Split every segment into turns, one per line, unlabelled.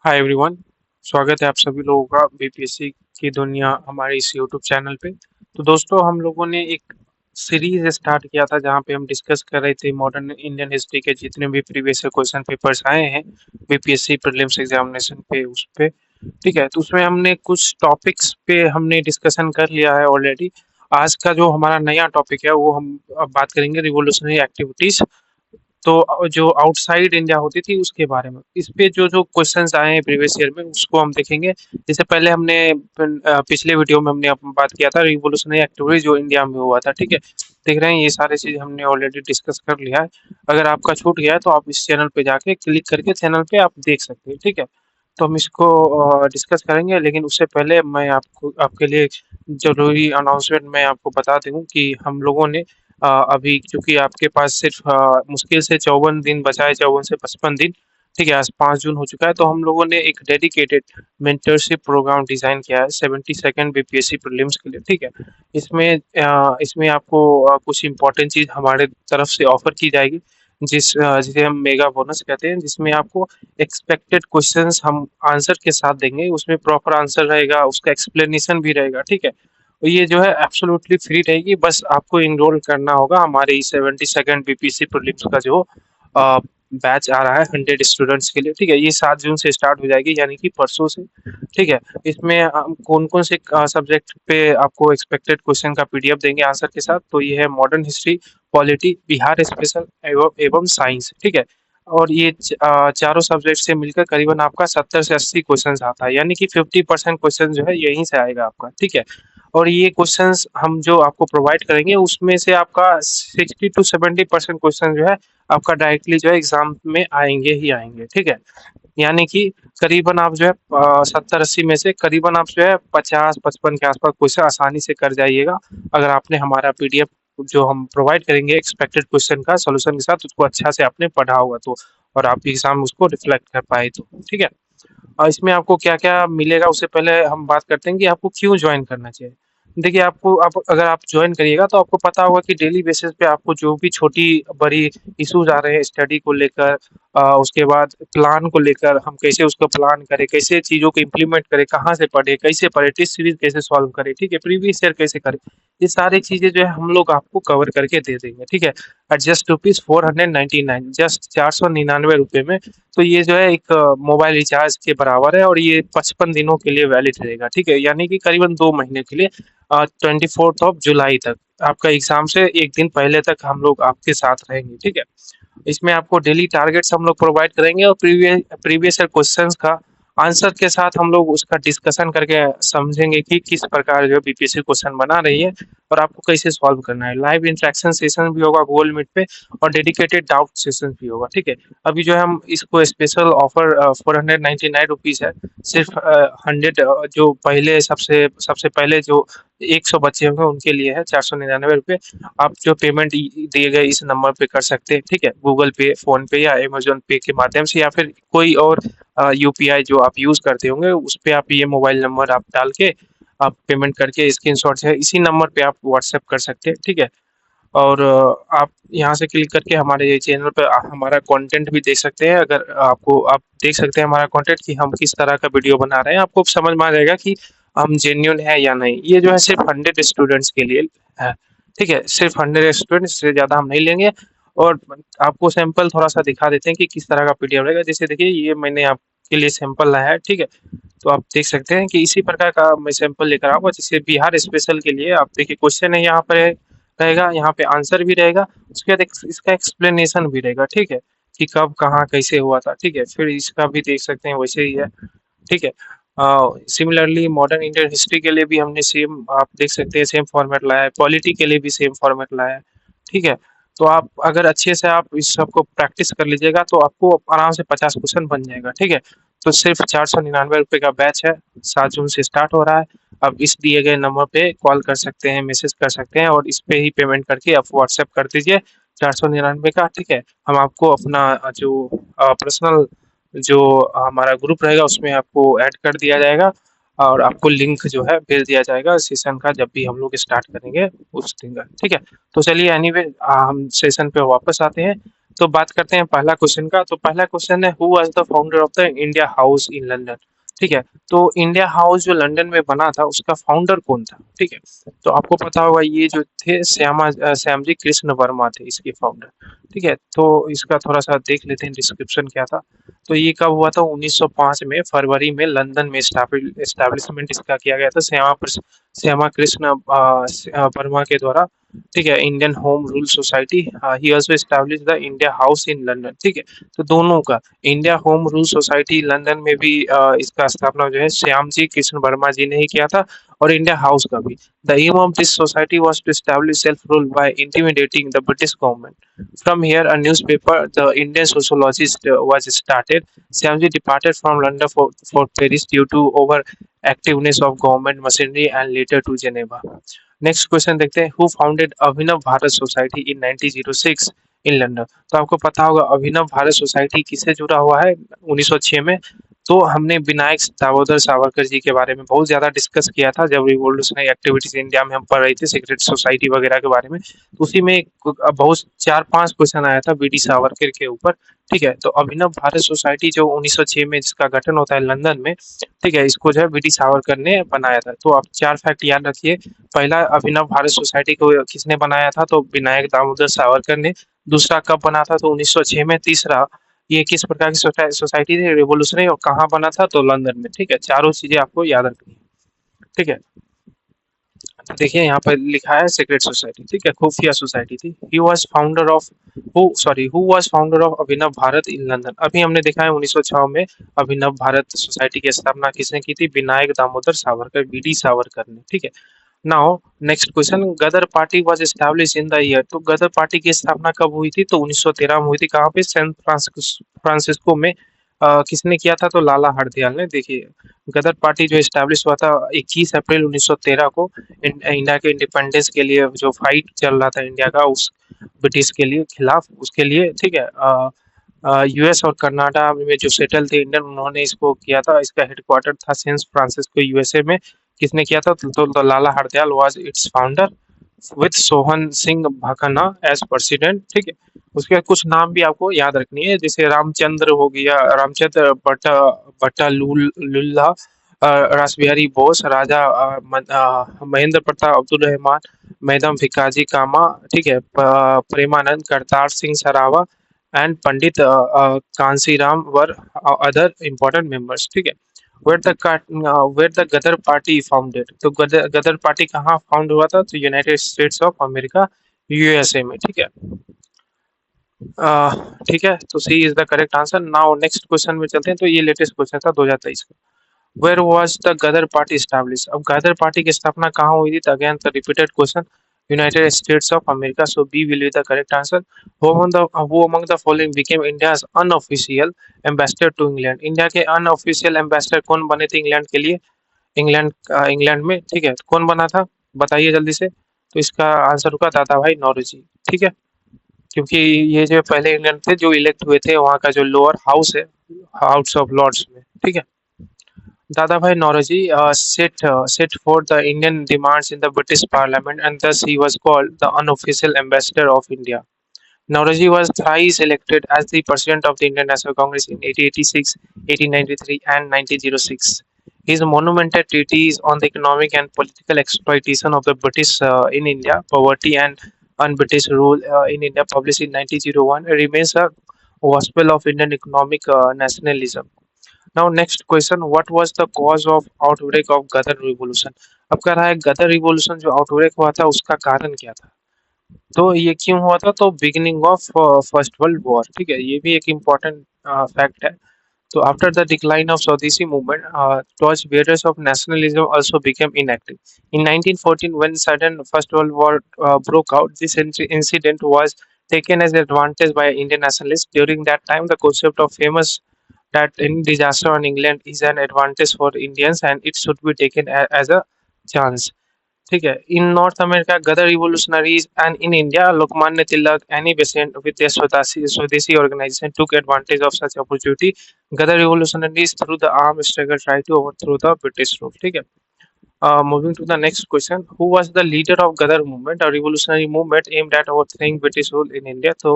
Hi everyone. स्वागत है आप सभी लोगों का बीपीएससी की दुनिया हमारे इस यूट्यूब चैनल पे। तो दोस्तों, हम लोगों ने एक सीरीज स्टार्ट किया था जहाँ पे हम डिस्कस कर रहे थे मॉडर्न इंडियन हिस्ट्री के जितने भी प्रीवियस क्वेश्चन पेपर्स आए हैं बीपीएससी प्रीलिम्स एग्जामिनेशन पे उस पे। ठीक है, तो उसमें हमने कुछ टॉपिक्स पे हमने डिस्कशन कर लिया है ऑलरेडी। आज का जो हमारा नया टॉपिक है वो हम अब बात करेंगे रिवोल्यूशनरी एक्टिविटीज। तो जो आउटसाइड इंडिया होती थी उसके बारे में इस पे जो जो क्वेश्चंस आए हैं प्रीवियस ईयर में उसको हम देखेंगे। जैसे पहले हमने पिछले वीडियो में हमने बात किया था रिवोल्यूशनरी एक्टिविटी जो इंडिया में हुआ था। ठीक है, देख रहे हैं ये सारे चीज हमने ऑलरेडी डिस्कस कर लिया है। अगर आपका छूट गया है तो आप इस चैनल पे जाके क्लिक करके चैनल पे आप देख सकते हैं। ठीक है, तो हम इसको डिस्कस करेंगे, लेकिन उससे पहले मैं आपको आपके लिए जरूरी अनाउंसमेंट मैं आपको बता दूं कि हम लोगों ने अभी क्योंकि आपके पास सिर्फ मुश्किल से 54 दिन बचा है, 54 से 55 दिन। ठीक है, आज 5 जून हो चुका है, तो हम लोगों ने एक डेडिकेटेड मेंटरशिप प्रोग्राम डिजाइन किया है 72nd बीपीएससी प्रीलिम्स के लिए। ठीक है, इसमें आपको कुछ इंपॉर्टेंट चीज हमारे तरफ से ऑफर की जाएगी, जिसे हम मेगा बोनस कहते हैं, जिसमें आपको एक्सपेक्टेड क्वेश्चंस हम आंसर के साथ देंगे। उसमें प्रॉपर आंसर रहेगा, उसका एक्सप्लेनेशन भी रहेगा। ठीक है, तो ये जो है एब्सोल्युटली फ्री रहेगी, बस आपको इनरोल करना होगा हमारे 72nd बीपीएससी प्रीलिम्स का जो बैच आ रहा है 100 स्टूडेंट्स के लिए। ठीक है, ये 7 जून से स्टार्ट हो जाएगी, यानी कि परसों से। ठीक है, इसमें हम कौन कौन से सब्जेक्ट पे आपको एक्सपेक्टेड क्वेश्चन का पीडीएफ देंगे आंसर के साथ, तो ये है modern history, polity, Bihar special एवं साइंस। ठीक है, और ये चारों सब्जेक्ट से मिलकर करीबन आपका 70 से 80 क्वेश्चन आता है, यानी कि 50% क्वेश्चन जो है यहीं से आएगा आपका। ठीक है, और ये क्वेश्चंस हम जो आपको प्रोवाइड करेंगे उसमें से आपका 60 to 70% क्वेश्चन जो है आपका डायरेक्टली जो है एग्जाम में आएंगे ही आएंगे। ठीक है, यानी कि करीबन आप जो है 70-80 में से करीबन आप जो है 50-55 के आसपास क्वेश्चन आसानी से कर जाइएगा, अगर आपने हमारा पीडीएफ जो हम प्रोवाइड करेंगे एक्सपेक्टेड क्वेश्चन का सोल्यूशन के साथ उसको अच्छा से आपने पढ़ा होगा तो, और आप एग्जाम में उसको रिफ्लेक्ट कर पाए तो। ठीक है, और इसमें आपको क्या-क्या मिलेगा उससे पहले हम बात करते हैं कि आपको क्यों ज्वाइन करना चाहिए। देखिए, आपको आप अगर आप ज्वाइन करिएगा तो आपको पता होगा कि डेली बेसिस पे आपको जो भी छोटी-बड़ी इश्यूज आ रहे हैं स्टडी को लेकर, उसके बाद प्लान को लेकर हम कैसे उसको प्लान करें, कैसे चीज़ों को इम्प्लीमेंट करें, कहाँ से पढ़ें, कैसे पढ़ें, टेस्ट सीरीज कैसे सॉल्व करें, ठीक है, प्रीवियस ईयर कैसे करें, ये सारी चीज़ें जो है हम लोग आपको कवर करके दे देंगे। ठीक है, एट जस्ट ₹499, जस्ट ₹499 में। तो ये जो है एक मोबाइल रिचार्ज के बराबर है, और ये 55 दिनों के लिए वैलिड रहेगा। ठीक है, यानी कि करीबन 2 महीने के लिए, 24 जुलाई तक, आपका एग्जाम से एक दिन पहले तक हम लोग आपके साथ रहेंगे। ठीक है, इसमें आपको डेली टारगेट्स हम लोग प्रोवाइड करेंगे, और प्रीवियस ईयर क्वेश्चंस का आंसर के साथ हम लोग उसका डिस्कशन करके समझेंगे कि किस प्रकार जो बीपीएससी क्वेश्चन बना रही है और आपको कैसे सॉल्व करना है। लाइव इंटरेक्शन सेशन भी होगा गूगल मीट पे, और डेडिकेटेड डाउट सेशन भी होगा। ठीक है, अभी जो है हम इसको स्पेशल ऑफर ₹499 है, सिर्फ 100 जो पहले सबसे सबसे पहले जो 100 बच्चे होंगे उनके लिए है ₹499। आप जो पेमेंट दिए गए इस नंबर पे कर सकते हैं। ठीक है, गूगल पे, फोन पे या अमेजोन पे के माध्यम से, या फिर कोई और यूपीआई जो आप यूज करते होंगे उस पे आप ये मोबाइल नंबर आप डाल के आप पेमेंट करके स्क्रीनशॉट है इसी नंबर पे आप व्हाट्सएप कर सकते हैं। ठीक है, और आप यहाँ से क्लिक करके हमारे ये चैनल पे हमारा कंटेंट भी देख सकते हैं। अगर आपको आप देख सकते हैं हमारा कंटेंट कि हम किस तरह का वीडियो बना रहे हैं, आपको समझ में आ जाएगा कि हम जेन्युइन है या नहीं। ये जो है सिर्फ 100 स्टूडेंट्स के लिए है। ठीक है, सिर्फ 100 स्टूडेंट्स से ज़्यादा हम नहीं लेंगे। और आपको सैंपल थोड़ा सा दिखा देते हैं कि किस तरह का पीडीएफ रहेगा। जैसे देखिए, ये मैंने आपके लिए सैंपल लाया है। ठीक है, तो आप देख सकते हैं कि इसी प्रकार का मैं सैंपल लेकर आऊँगा। जैसे बिहार स्पेशल के लिए आप देखिए, क्वेश्चन है यहाँ पर रहेगा, यहाँ पे आंसर भी रहेगा, उसके बाद इसका एक्सप्लेनेशन भी रहेगा। ठीक है, कि कब कहाँ कैसे हुआ था। ठीक है, फिर इसका भी देख सकते हैं वैसे ही है। ठीक है, सिमिलरली मॉडर्न इंडियन हिस्ट्री के लिए भी हमने सेम, आप देख सकते हैं, सेम फॉर्मेट लाया है। पॉलिटी के लिए भी सेम फॉर्मेट लाया है। ठीक है, तो आप अगर अच्छे से आप इस सबको प्रैक्टिस कर लीजिएगा तो आपको आराम से 50 क्वेश्चन बन जाएगा। ठीक है, तो सिर्फ ₹499 का बैच है, 7 जून से स्टार्ट हो रहा है। आप इस दिए गए नंबर पे कॉल कर सकते हैं, मैसेज कर सकते हैं, और इस पे ही पेमेंट करके आप व्हाट्सएप कर दीजिए 499 का। ठीक है, हम आपको अपना जो पर्सनल जो हमारा ग्रुप रहेगा उसमें आपको ऐड कर दिया जाएगा, और आपको लिंक जो है भेज दिया जाएगा सेशन का जब भी हम लोग स्टार्ट करेंगे उस दिन का। ठीक है, तो चलिए एनीवे हम सेशन पे वापस आते हैं। तो बात करते हैं पहला क्वेश्चन का। तो पहला क्वेश्चन है, who was the founder of the India house in London. ठीक है, तो इंडिया हाउस जो लंदन में बना था उसका फाउंडर कौन था। ठीक है, तो आपको पता होगा ये जो थे श्यामजी कृष्ण वर्मा थे इसके फाउंडर। ठीक है, तो इसका थोड़ा सा देख लेते हैं डिस्क्रिप्शन क्या था। तो ये कब हुआ था, 1905 में फरवरी में लंदन में एस्टैब्लिशमेंट इसका किया गया था श्यामा कृष्ण वर्मा के द्वारा। ठीक है, Indian home rule society. He also establish the India house in London. ठीक है, तो दोनों का, India home rule society London में भी इसका स्थापना जो है श्याम जी कृष्ण वर्मा जी ने ही किया था, और इंडिया हाउस का भी। The aim of this society was to establish self rule by intimidating the British government. From here a newspaper the Indian sociologist was started. Shyam ji departed from London for Paris due to over activeness of government machinery and later to Geneva. Next question देखते हैं, who founded Abhinav Bharat society in 1906 in London. तो आपको पता होगा अभिनव Bharat society किससे जुड़ा हुआ है 1906 में। तो हमने विनायक दामोदर सावरकर जी के बारे में बहुत ज्यादा डिस्कस किया था जब रिवोल्यूशनरी एक्टिविटीज इंडिया में हम पढ़ रहे थे, सीक्रेट सोसाइटी वगैरह के बारे में। तो उसी में बहुत 4-5 क्वेश्चन आया था बीडी सावरकर के ऊपर। ठीक है, तो अभिनव भारत सोसाइटी जो 1906 में जिसका गठन होता है लंदन में, ठीक है, इसको जो है बीडी सावरकर ने बनाया था। तो आप 4 फैक्ट याद रखिए। पहला, अभिनव भारत सोसाइटी को किसने बनाया था, तो विनायक दामोदर सावरकर ने। दूसरा, कब बना था, तो 1906 में। तीसरा, ये किस प्रकार की सोसाइटी थी, रेवोल्यूशनरी, और कहाँ बना था, तो लंदन में। ठीक है, चारों चीजें आपको याद रखनी है। ठीक है, तो देखिए यहाँ पर लिखा है सीक्रेट सोसाइटी। ठीक है, खुफिया सोसाइटी थी। He was founder of who was founder of Abhinav Bharat in London. अभी हमने देखा है 1906 में अभिनव भारत सोसाइटी की स्थापना किसने की थी, विनायक दामोदर सावरकर, बीडी सावरकर ने। ठीक है, now next question, Ghadar party was establish in the year. तो गदर पार्टी की स्थापना कब हुई थी, तो 1913 में हुई थी। कहाँ पे, सैन फ्रांसिस्को में। किसने किया था, तो लाला हरदयाल ने। देखिए, गदर पार्टी जो एस्टैब्लिश हुआ था 21 अप्रैल 1913 को, इंडिया के इंडिपेंडेंस के लिए जो फाइट चल रहा था इंडिया का उस ब्रिटिश के लिए खिलाफ, उसके लिए। ठीक है, यूएस और कनाडा में जो सेटल थे इंडियन, उन्होंने इसको किया था। इसका हेडक्वार्टर था सैन फ्रांसिस्को यूएसए में। किसने किया था, तो Lala Hardayal was its founder with Sohan Singh Bhakna as president. ठीक है, उसके बाद कुछ नाम भी आपको याद रखनी है, जैसे रामचंद्र हो गया, रामचंद्र बट्टा लुल्ला, रासबिहारी बोस, राजा महेंद्र प्रताप अब्दुल रहमान, मैडम भिकाजी कामा। ठीक है, Premanand, Kartar Singh Sarabha and Pandit Kanshiram were other important members. ठीक है, where the Ghadar party founded. तो गदर पार्टी कहाँ फाउंड हुआ था, तो United States of America, USA में। ठीक है, ठीक है, तो C is the correct answer. Now next question में चलते हैं। तो ये लेटेस्ट क्वेश्चन था 2023 का। Where was the Ghadar party establish. अब गदर पार्टी की स्थापना कहाँ हुई थी, तो again the repeated question, United States of America. So B will be the correct answer. Who among the following became India's unofficial ambassador to England. India के unofficial ambassador कौन बने थे इंग्लैंड के लिए, इंग्लैंड में। ठीक है, कौन बना था, बताइए जल्दी से। तो इसका आंसर होगा दादा भाई नौरोजी। ठीक है, क्योंकि ये जो पहले इंडियन थे जो इलेक्ट हुए थे वहाँ का जो लोअर हाउस है, हाउस ऑफ लॉर्ड्स में। ठीक है, Dadabhai Naoroji set forth the Indian demands in the British Parliament, and thus he was called the unofficial ambassador of India. Naoroji was thrice elected as the president of the Indian National Congress in 1886, 1893, and 1906. His monumental treatise on the economic and political exploitation of the British in India, poverty and un-British rule in India, published in 1901, remains a gospel of Indian economic nationalism. Now next question, what was the cause of outbreak of Ghadar revolution. अब कह रहा है गदर revolution जो outbreak हुआ था उसका कारण क्या था, तो ये क्यों हुआ था, तो beginning of first world war. ठीक है, ये भी एक इम्पोर्टेंट फैक्ट है। तो आफ्टर द डिक्लाइन ऑफ स्वदेशी movement, torch bearers of nationalism also became inactive. In 1914, when sudden First World War broke out, this incident was taken as advantage by Indian nationalists. During that time, the concept of famous that any disaster on England is an advantage for Indians and it should be taken as a chance. ठीक है, in North America Ghadar revolutionaries and in India Lokmanya Tilak Annie Besant with their swadeshi organization took advantage of such opportunity. Ghadar revolutionaries through the arm struggle try to overthrow the British rule. ठीक है, moving to the next question, who was the leader of Gadar movement, a revolutionary movement aimed at overthrowing British rule in India? तो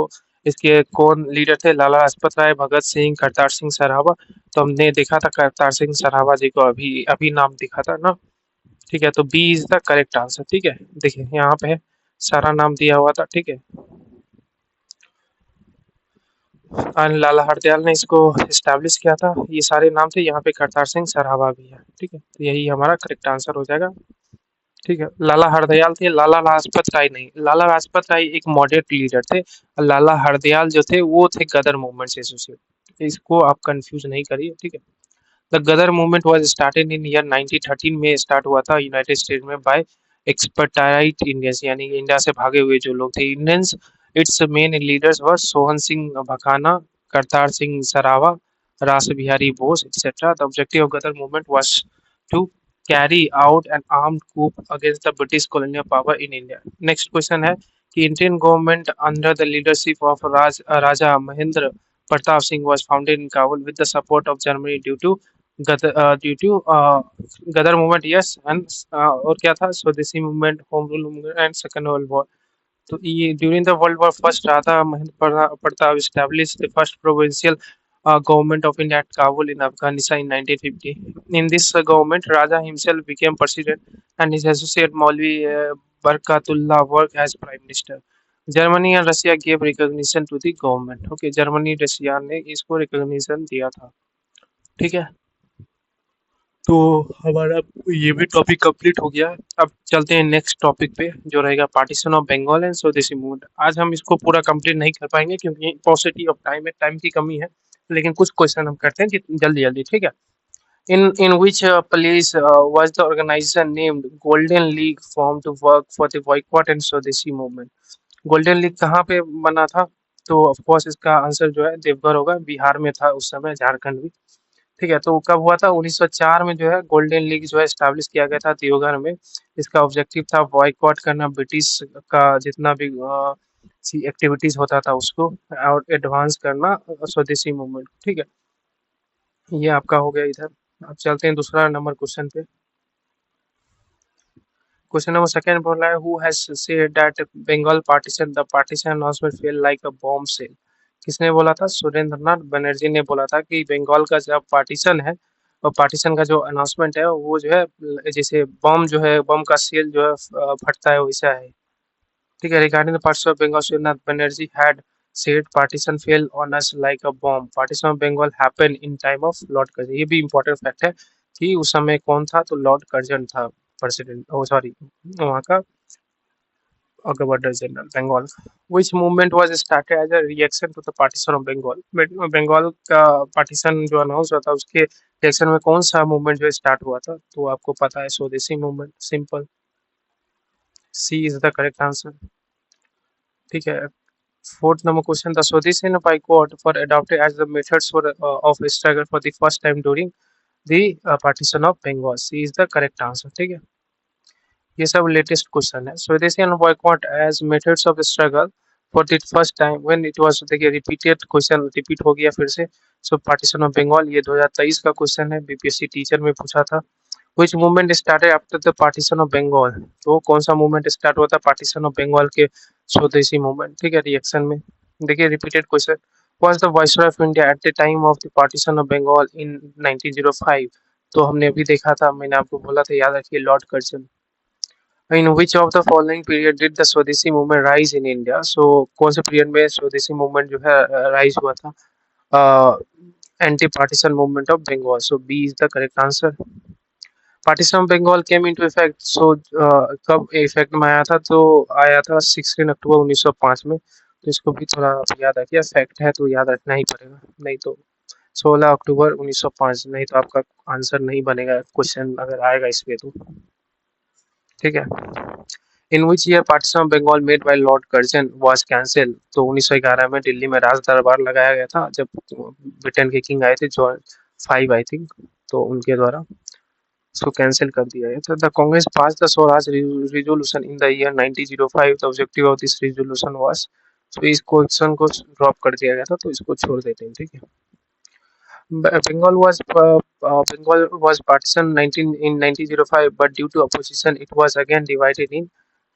इसके कौन leader थे? लाला लाजपत राय, भगत सिंह, करतार सिंह सराभा। तो हमने देखा था करतार सिंह सराभा जी को, अभी अभी नाम दिखा था ना। ठीक है, तो B is the correct answer. ठीक है, देखिए यहाँ पे है, सारा नाम दिया हुआ था। ठीक है, और लाला हरदयाल ने इसको इस्टेब्लिश किया था। ये सारे नाम थे, यहाँ पे करतार सिंह सराभा भी है। ठीक है, तो यही हमारा करेक्ट आंसर हो जाएगा। ठीक है, लाला हरदयाल थे, लाला लाजपत राय नहीं। लाला लाजपत राय एक मॉडरेट लीडर थे, और लाला हरदयाल जो थे वो थे गदर मूवमेंट से एसोसिएट। इसको आप कंफ्यूज नहीं करिए। ठीक है, the Ghadar movement was started in year 1913 में स्टार्ट हुआ था यूनाइटेड स्टेट में बाय एक्सपर्टाइट इंडियंस, यानी इंडिया से भागे हुए जो लोग थे Indians. Its main leaders were Sohan Singh Bhakna, Kartar Singh Sarabha, Rash Behari Bose etcetera. The objective of Ghadar movement was to carry out an armed coup against the British colonial power in India. Next question है कि Indian government under the leadership of Raja Mahendra Pratap Singh was founded in Kabul with the support of Germany due to Gadar movement, yes, and और क्या था? स्वदेशी movement, home rule movement and second world war. तो ये during the world war first Raja Mahendra Pratap established the first provincial government of India at Kabul in Afghanistan in 1950. In this government, Raja himself became president and his associate Maulvi Barkatullah worked as prime minister. Germany और Russia gave recognition to the government. Okay, Germany Russia ने इसको recognition दिया था। ठीक है, तो हमारा ये भी टॉपिक कंप्लीट हो गया। अब चलते हैं नेक्स्ट टॉपिक पे, जो रहेगा पार्टीशन ऑफ बंगाल एंड स्वदेशी मूवमेंट। आज हम इसको पूरा कंप्लीट नहीं कर पाएंगे क्योंकि पॉसिटी ऑफ टाइम है, टाइम की कमी है, लेकिन कुछ क्वेश्चन हम करते हैं जल्दी जल्दी। ठीक है, in which place was the organization named Golden League formed to work for the boycott and स्वदेशी मूवमेंट? गोल्डन लीग कहाँ पे बना था? तो ऑफ कोर्स इसका आंसर जो है देवघर होगा, बिहार में था उस समय, झारखंड भी। ठीक है, तो कब हुआ था? 1904 में जो है गोल्डन लीग जो है एस्टैब्लिश किया गया था देवघर में। इसका ऑब्जेक्टिव था बॉयकॉट करना ब्रिटिश का जितना भी एक्टिविटीज होता था उसको, और एडवांस करना स्वदेशी मूवमेंट। ठीक है, ये आपका हो गया इधर। अब चलते हैं दूसरा नंबर क्वेश्चन पे। क्वेश्चन नंबर सेकंड बोल रहा है who has said that Bengal partition the partition announcement fell like a bomb shell? किसने बोला था? सुरेंद्रनाथ बनर्जी ने बोला था कि बंगाल का जो पार्टीशन है, और पार्टीशन का जो अनाउंसमेंट है वो जो है जैसे बम जो है, बम का सेल जो है फटता है वैसा है। ठीक है, regarding the partition of Bengal Surendranath Banerjee had said partition fell on us like a bomb. Partition of Bengal happened in time of Lord Curzon. ये भी इम्पोर्टेंट फैक्ट है कि उस समय कौन था? तो लॉर्ड कर्जन था प्रेसिडेंट, ओ सॉरी, वहाँ का governor general Bengal. Which movement was started as a reaction to the partition of Bengal? Bengal का पार्टीशन जो अनाउंस हुआ था उसके रिएक्शन में कौन सा मूवमेंट जो स्टार्ट हुआ था? तो आपको पता है, Swadeshi movement. Simple, C is the correct answer. ठीक है, fourth number question, the Swadeshi boycott for adopted as the methods of struggle for the first time during the partition of Bengal. C is the correct answer. ठीक है, ये सब latest question है। Swadeshi boycott as methods of struggle for the first time when it was, देखिए repeated question, repeat हो गया फिर से। सो पार्टीशन ऑफ बंगाल ये 2023 का क्वेश्चन है, बीपीएससी टीचर में पूछा था। Which movement started after the partition of Bengal? तो कौन सा मूवमेंट स्टार्ट हुआ था पार्टीशन ऑफ बंगाल के? स्वदेशी मूवमेंट। ठीक है, रिएक्शन में देखिए repeated question, was the viceroy of India at the time of the partition of Bengal in 1905? तो हमने अभी देखा था, मैंने आपको बोला था, याद रखिए, Lord Curzon. In which of the following period did the स्वदेशी movement rise in India? So कौन से पीरियड में स्वदेशी मूवमेंट जो है राइज हुआ था? Anti partition movement of Bengal. So B is the correct answer. Partition of Bengal came into effect, so कब इफेक्ट में आया था? तो आया था 16 अक्टूबर 1905 में। तो इसको भी थोड़ा याद रखिए, फैक्ट है तो याद रखना ही पड़ेगा, नहीं तो 16 अक्टूबर 1905, नहीं तो आपका आंसर नहीं बनेगा क्वेश्चन अगर आएगा इस पे तो। ठीक है, in which year partition of Bengal made by Lord Curzon was cancel? तो 1911 में दिल्ली में राज दरबार लगाया गया था, जब ब्रिटेन के किंग आए थे जॉर्ज 5 आई थिंक, तो उनके द्वारा इसको कैंसिल कर दिया गया था। The Congress pass the Swaraj resolution in the year 1905, the objective of this resolution was, तो इस क्वेश्चन को ड्रॉप कर दिया गया था, तो इसको छोड़ देते हैं। ठीक है, Bengal was partitioned 19 in 1905, but due to opposition, it was again divided in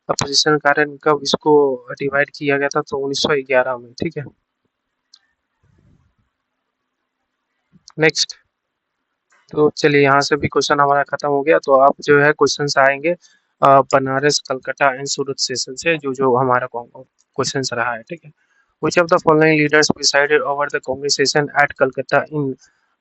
opposition के कारण कब इसको डिवाइड किया गया था, तो 1911 में। ठीक है, नेक्स्ट। तो चलिए यहाँ से भी क्वेश्चन हमारा खत्म हो गया। तो आप जो है क्वेश्चन आएंगे Banaras, Calcutta and Surat session से, जो जो हमारा क्वेश्चन रहा है। ठीक है, which of the following leaders presided over the Congress session at Calcutta in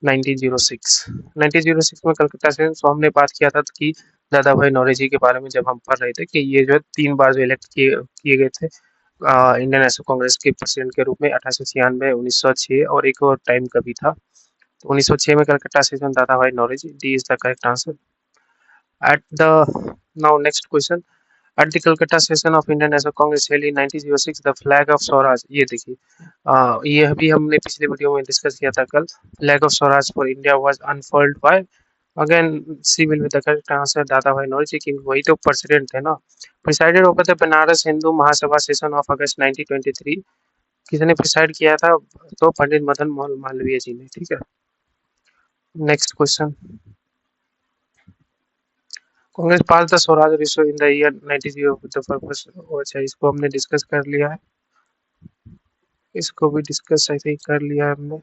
1906? 1906 में कलकत्ता से तो हमने बात किया था कि दादा भाई नौरोजी के बारे में, जब हम पढ़ रहे थे कि ये जो है 3 बार जो इलेक्ट किए गए थे इंडियन नेशनल कांग्रेस के प्रेसिडेंट के रूप में, 1896, 1906 और एक और टाइम का भी था। तो 1906 में Calcutta session Dadabhai Naoroji, D is the correct answer. At the now next question, at the Calcutta session of Indian National Congress held in 1906, the flag of Swaraj, ये देखिए ये अभी हमने पिछले वीडियो में डिस्कस किया था कल, flag of Swaraj for India was unfurled by, again C will with the correct answer Dadabhai Naoroji, की वही तो प्रेसिडेंट थे ना। Presided over the Banaras Hindu Mahasabha session of August 1923, किसने प्रिसाइड किया था, तो पंडित मदन मोहन मालवीय जी ने। ठीक है, next question, Congress pass the Swaraj ratio in the year 90 with the purpose, अच्छा इसको हमने डिस्कस कर लिया है, इसको भी डिस्कस आई थिंक कर लिया है हमने।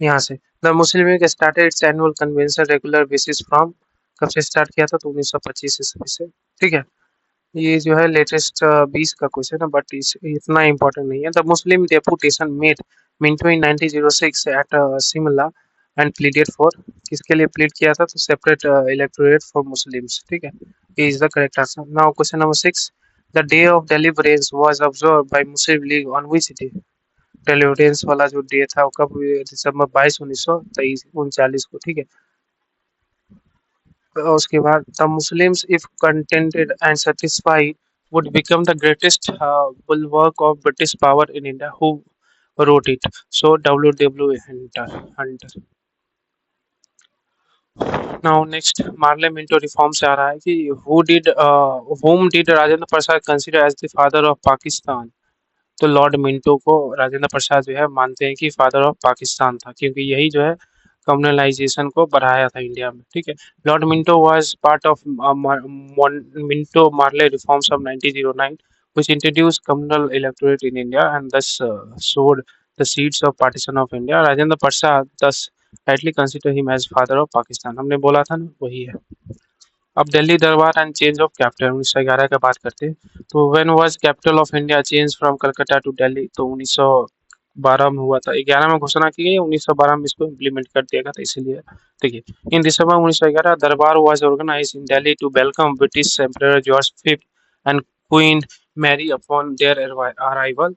यहाँ से the Muslim league started it's annual convention regular basis from, कब से स्टार्ट किया था, तो 1925 ईस्वी से। ठीक है, ये जो है लेटेस्ट 20 का क्वेश्चन है, बट इतना इम्पोर्टेंट नहीं है। The Muslim deputation met Minto in 1906 at Shimla and pleaded for, किसके लिए प्लीड किया था, तो सेपरेट इलेक्टोरेट फॉर मुस्लिम्स। ठीक है, ये is the correct answer. Now question number 6, the day of deliverance was observe by Muslim league on which day, deliverance वाला जो डे था वो कब, दिसंबर 22 1939 को। ठीक है, उसके बाद the Muslims if contented and satisfied would become the greatest bulwark of British power in India. Who wrote it? So W. Hunter. Now next, Marley Minto reform से आ रहा है कि whom did Rajendra Prasad consider as the father of Pakistan? तो Lord Minto को राजेंद्र प्रसाद जो है मानते हैं कि फादर ऑफ पाकिस्तान था, क्योंकि यही जो है कम्युनलाइजेशन को बढ़ाया था इंडिया में। ठीक है, Lord Minto was part of Minto Marley reforms of 1909 which introduced communal electorate in India and thus sowed the seeds of partition of India. Rajendra Prasad thus rightly consider him as father of Pakistan, हमने बोला था ना, वही है। अब दिल्ली दरबार and change of capital 1911 का बात करते हैं। तो when was capital of India change from Calcutta to Delhi, तो 1912 में हुआ था। 11 में घोषणा की गई, 1912 में इसको इम्प्लीमेंट कर दिया गया था, इसीलिए। देखिए, इन December 1911 durbar was organised in Delhi to welcome British emperor George fifth and queen Mary upon their arrival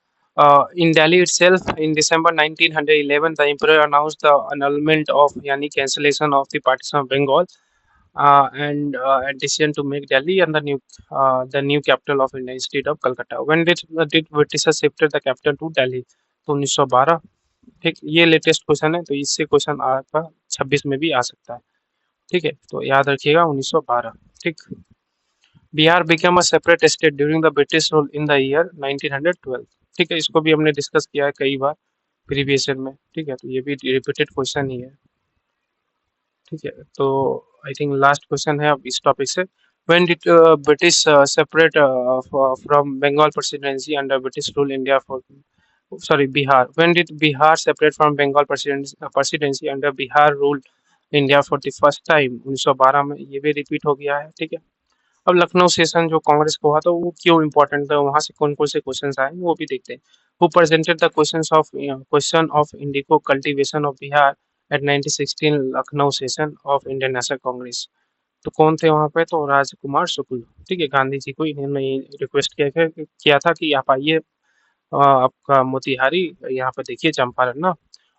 in Delhi itself. In December 1911, the emperor announced the annulment of, यानी cancellation of the partition of Bengal, and decision to make Delhi and the new capital of India instead of Calcutta. When did Britishers shifted the capital to Delhi? तो 1912। ठीक, ये latest question है, तो इससे question आपका 26 में भी आ सकता है। ठीक है, तो याद रखिएगा 1912। ठीक, Bihar became a separate state during the British rule in the year 1912। ठीक है, इसको भी हमने डिस्कस किया है कई बार प्रीवियस ईयर में। ठीक है, तो ये भी रिपीटेड क्वेश्चन ही है। ठीक है, तो आई थिंक लास्ट क्वेश्चन है अब इस टॉपिक से। When did British separate from Bengal presidency under British rule India for, sorry, Bihar? When did Bihar separate from Bengal presidency under Bihar rule India for the first time? 1912 में, ये भी repeat हो गया है। ठीक है, अब लखनऊ सेशन जो कांग्रेस को हुआ था वो क्यों इम्पोर्टेंट था, वहां से कौन कौन से क्वेश्चन आए वो भी देखते हैं। Who presented the question of indigo cultivation of Bihar at 1916 Lucknow session of Indian National Congress? तो कौन थे वहां पे, तो राजकुमार शुक्ल। ठीक है, गांधी जी को इन्होंने रिक्वेस्ट किया था कि आप आइए आपका मोतिहारी, यहाँ पे देखिए चंपारण ना।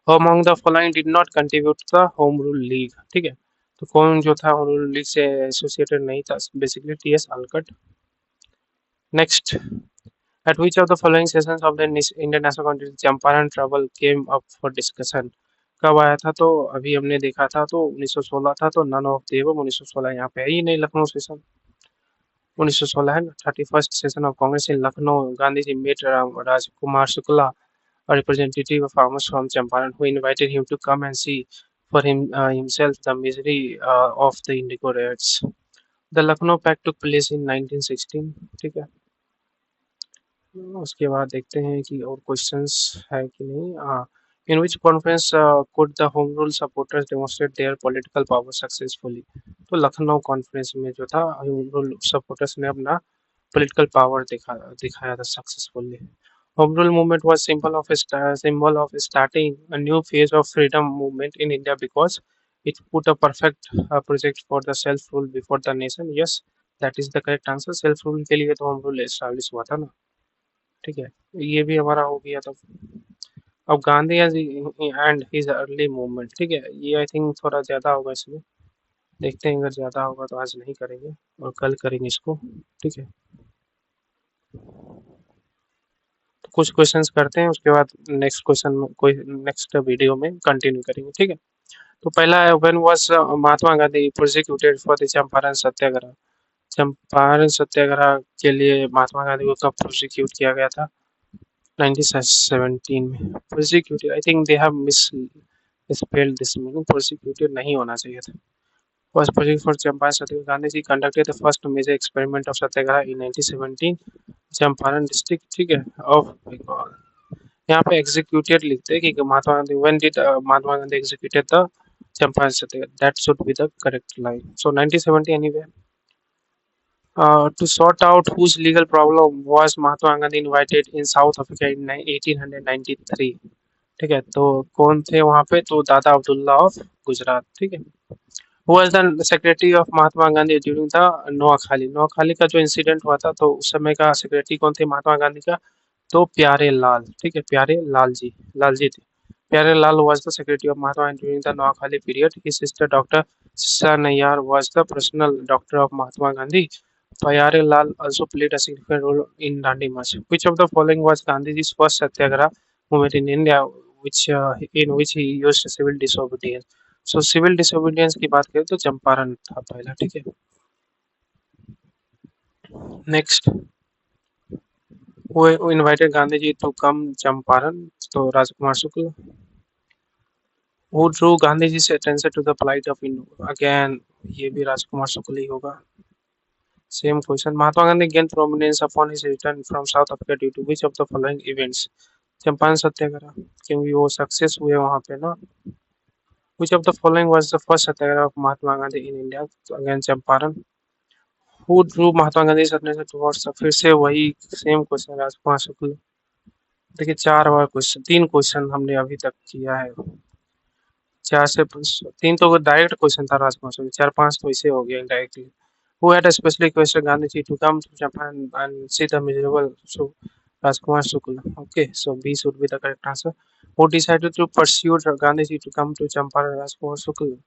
Among the following did not contribute the home rule league. ठीक है, तो कौन जो था होम रूल लीग से एसोसिएटेड नहीं था, basically TS Olcott. Next, at which of the following sessions of the Indian National Congress Champaran trouble came up for discussion? कब आया था, तो अभी हमने देखा था, तो 1916 था, तो नन ऑफ देव 1916 यहाँ पे है ही नहीं। लखनऊ सेशन 1916 है ना। 31st session of Congress in Lucknow, Gandhi ji met Rajkumar Shukla, a representative of farmers from Champaran, who invited him to come and see for himself the misery of the indigo riots. The Lucknow pact took place in 1916। ठीक है, उसके बाद देखते हैं कि और questions है कि नहीं। हाँ, in which conference could the home rule supporters demonstrate their political power successfully. तो लखनऊ कॉन्फ्रेंस में जो था होम रूल सपोर्टर्स ने अपना पॉलिटिकल पावर दिखाया था successfully. Home rule movement was symbol of starting a new phase of freedom movement in India because it put a perfect project for the self rule before the nation. Yes, that is the correct answer. Self rule के लिए तो home rule establish हुआ था ना। ठीक है, ये भी हमारा हो गया था। अब Gandhi and his early movement. ठीक है, ये आई थिंक थोड़ा ज्यादा होगा इसमें। देखते हैं, अगर ज्यादा होगा तो आज नहीं करेंगे और कल करेंगे इसको। ठीक है, तो कुछ क्वेश्चंस करते हैं, उसके बाद नेक्स्ट क्वेश्चन में कोई नेक्स्ट वीडियो में कंटिन्यू करेंगे। ठीक है, तो पहला है when was Mahatma Gandhi prosecuted for the Champaran Satyagraha. Champaran Satyagraha के लिए महात्मा गांधी को कब प्रोसिक्यूट किया गया था? 1917 में। Prosecuted, I think they have misspelled this meaning, prosecuted नहीं होना चाहिए था। Was project for Champaran satyagraha. Gandhi ji conducted the first major experiment of satyagraha in 1917 Champaran district. ठीक है, ऑफ बंगाल। यहाँ पे एग्जीक्यूटेड लिखते हैं कि Mahatma Gandhi when did Mahatma Gandhi executed the Champaran Satyagraha, that should be the correct line. So 1970 anyway. To sort out whose legal problem was Mahatma Gandhi invited in South Africa in 1893। ठीक है, तो कौन थे वहां पे? तो दादा अब्दुल्ला ऑफ गुजरात। ठीक है, who was the secretary of Mahatma Gandhi during the Noakhali. Noakhali का जो इंसिडेंट हुआ था, तो उस समय का सेक्रेटरी कौन थे महात्मा गांधी का? तो प्यारे लाल। ठीक है, प्यारे लाल जी थे। प्यारे लाल was the secretary of Mahatma Gandhi during the Noakhali period. His sister Dr. Sisa Nayyar was the personal doctor of Mahatma Gandhi. Pyare Lal also played a significant role in Dandi March. Which of the following was Gandhiji's first satyagraha movement in India, in which he used civil disobedience? So civil disobedience की बात करें तो चंपारण था पहला। ठीक है, next, who invited Gandhiji to come Champaran? तो राजकुमार शुक्ल। Who drew Gandhiji's attention to the plight of Hindu? Again, ये भी राजकुमार शुक्ल ही होगा। Same question. Mahatma Gandhi gained prominence upon his return from South Africa due to which of the following events? Champaran सत्याग्रह, क्योंकि वो success हुए वहां पे ना। Which of the following was the first satyagraha of Mahatma Gandhi in India? Again Champaran. Who drew Mahatma Gandhi's attention towards? फिर से वही same question, राजकुमार शुक्ल। देखिए 4 बार क्वेश्चन, 3 क्वेश्चन हमने अभी तक किया है। 4 से 3 तो डायरेक्ट क्वेश्चन था राजकुमार शुक्ल, 4-5 तो इसे हो गया indirectly. Who had especially requested Gandhiji to come to Japan and see the miserable? So Rajkumar Shukla. Okay, so B should be the correct answer. Who decided to pursue Gandhiji to come to Champaran? Rajkumar Shukla.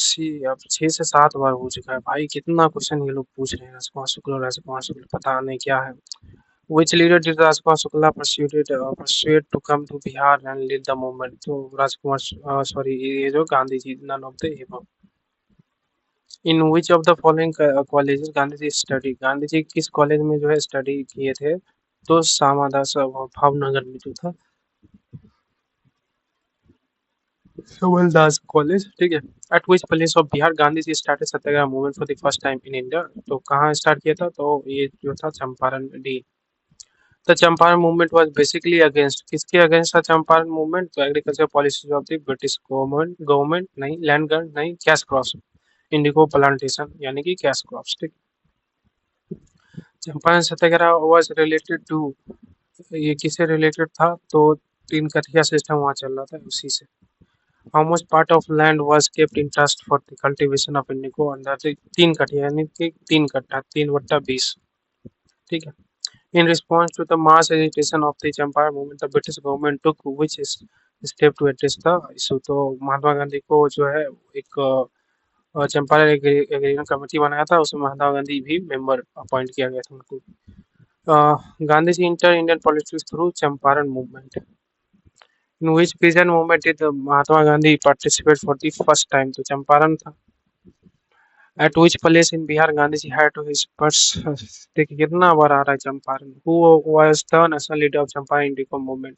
सी, अब 6 से 7 बार हो चुका है भाई, कितना question ये लोग पूछ रहे हैं। राजकुमार शुक्ला पता नहीं क्या है। Which leader did Rajkumar Shukla persuade to come to Bihar and lead the movement? तो राजकुमार सॉरी, ये जो Gandhi ji, none of the above. In which of the following colleges Gandhi ji study? Gandhi ji किस कॉलेज में जो है स्टडी किए थे? तो श्यामादास भावनगर में जो था सबलदास कॉलेज। ठीक है, at which place of Bihar Gandhi ji started satyagraha movement for the first time in India? तो कहाँ स्टार्ट किया था? तो ये जो था Champaran, D. The Champaran movement was basically against, किसके अगेंस्ट था चंपारण मूवमेंट? तो agriculture policies of the British government नहीं, लैंड ग्रांट नहीं, कैश क्रॉप्स, इंडिगो प्लांटेशन यानी कि कैश क्रॉप्स। ठीक, Champaran satyagraha was related to, ये किससे रिलेटेड था? तो तीन कठिया सिस्टम वहाँ चल रहा था, उसी से। How much part of land was kept in trust for the cultivation of indigo under? तीन कठिया यानी कि 3 कट्ठा, 3/20। ठीक है, in response to the mass agitation of the Champaran movement the British government took which step to address the issue? तो महात्मा गांधी को जो है एक चंपारण एग्रीमेंट कमेटी बनाया था, उसमें महात्मा गांधी भी मेंबर अपॉइंट किया गया था उनको। Gandhi ji inter Indian politics through Champaran movement. In which peasant movement did Mahatma Gandhi participate for the first time? तो चंपारण था। At which place in Bihar Gandhi ji had his first, देखिए कितना बार आ रहा है Champaran. Who was the national leader of Champaran indigo movement?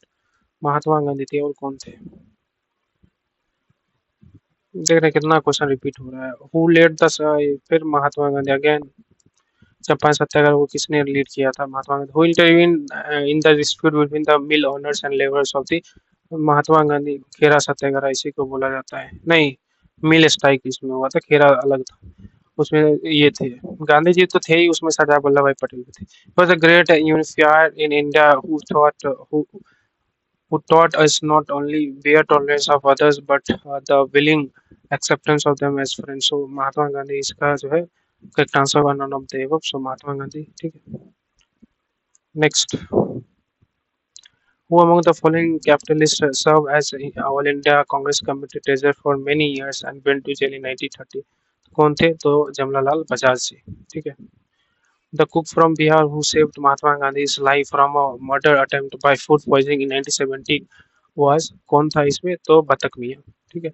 Mahatma Gandhi थे, और कौन थे? देख रहे हैं कितना क्वेश्चन रिपीट हो रहा है। हु लेड द फिर महात्मा गांधी अगेन। चंपारण सत्याग्रह को किसने लीड किया था? Mahatma Gandhi. Who intervene in the dispute between the mill owners and labours of the? Mahatma Gandhi. Kheda Satyagraha इसी को बोला जाता है। नहीं, मिल स्ट्राइक इसमें हुआ था, खेरा अलग था। उसमें ये थे, गांधी जी तो थे ही, उसमें सरदार वल्लभ भाई पटेल भी थे। Was a great unifier in India who taught us not only bare tolerance of others but the willing acceptance of them as friends. So Mahatma Gandhi इसका जो है correct answer one of the above, so Mahatma Gandhi. ठीक है, next. Who among the following capitalists served as All India Congress Committee treasurer for many years and went to jail in 1930? कौन थे? तो जमनालाल बजाज जी। ठीक है। The cook from Bihar who saved Mahatma Gandhi's life from a murder attempt by food poisoning in 1970 was? कौन था इसमें? तो बतक मियाँ। ठीक है।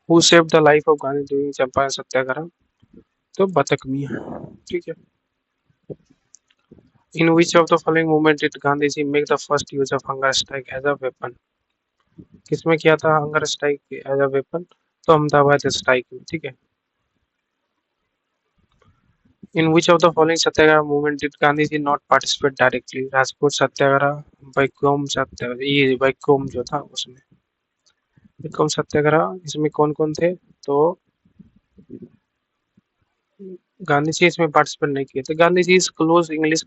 Who saved the life of Gandhi during Champaran सत्याग्रह? तो बतक मियाँ। ठीक है। In which of the following movement did Gandhi ji make the first use of hunger strike as a weapon? किसमें किया था hunger strike as a weapon? तो Ahmedabad strike में। ठीक है। In which of the following Satyagraha movement did Gandhi ji not participate directly? Rajput सत्याग्रह, वैकोम सत्याग्रह, ये वैकोम जो था उसमें, वैकोम सत्याग्रह, इसमें कौन कौन थे? तो गांधी जी इसमें पार्टिसिपेट नहीं किए थे। Gandhi ji is close English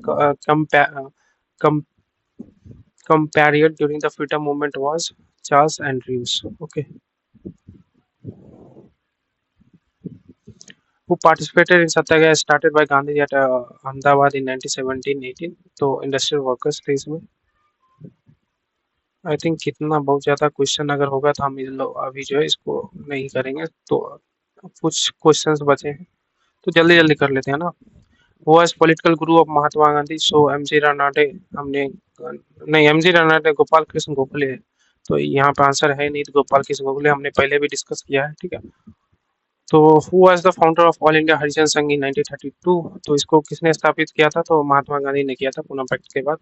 compared during the freedom movement was Charles Andrews. Okay. Who participated in Satyagraha started by Gandhi at Ahmedabad in 1917-18? तो इंडस्ट्रियल वर्कर्स थे इसमें। आई थिंक कितना बहुत ज्यादा क्वेश्चन अगर होगा तो हम अभी जो है इसको नहीं करेंगे, तो कुछ क्वेश्चंस बचे हैं तो जल्दी जल्दी कर लेते हैं ना। वो as political Guru of Mahatma Gandhi, so MG Ranade. हमने नहीं, एमजी रनाडे गोपाल कृष्ण गोखले है, तो यहाँ पे आंसर है नहीं, तो गोपाल कृष्ण गोखले हमने पहले भी डिस्कस किया है। ठीक है। तो who was the founder of all India Harijan Sangh in 1932? तो इसको किसने स्थापित किया था? तो महात्मा गांधी ने किया था, पूना पैक्ट के बाद।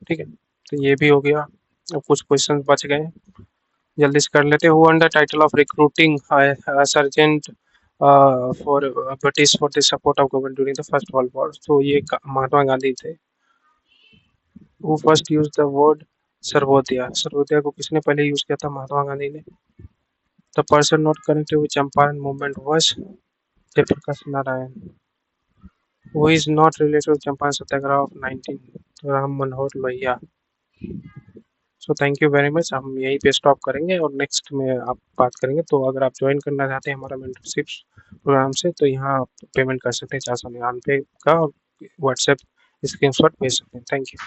ठीक है, तो ये भी हो गया। अब कुछ क्वेश्चन बच गए, जल्दी से कर लेते हैं। Who under title of recruiting sergeant for British for the support of government during the first world war? तो ये महात्मा गांधी थे। Who first use the word Sarvodaya? Sarvodaya को किसने पहले यूज किया था? महात्मा गांधी ने। The person not connected with Champaran movement was Jayaprakash Narayan. Who is not related to Champaran satyagraha of 19? Ram Manohar Lohia. So thank you very much. हम यहीं पे स्टॉप करेंगे और नेक्स्ट में आप बात करेंगे। तो अगर आप ज्वाइन करना चाहते हैं हमारा मेंटरशिप प्रोग्राम से, तो यहाँ आप पेमेंट कर सकते हैं 499 का, और व्हाट्सएप स्क्रीनशॉट भेज सकते हैं। Thank you.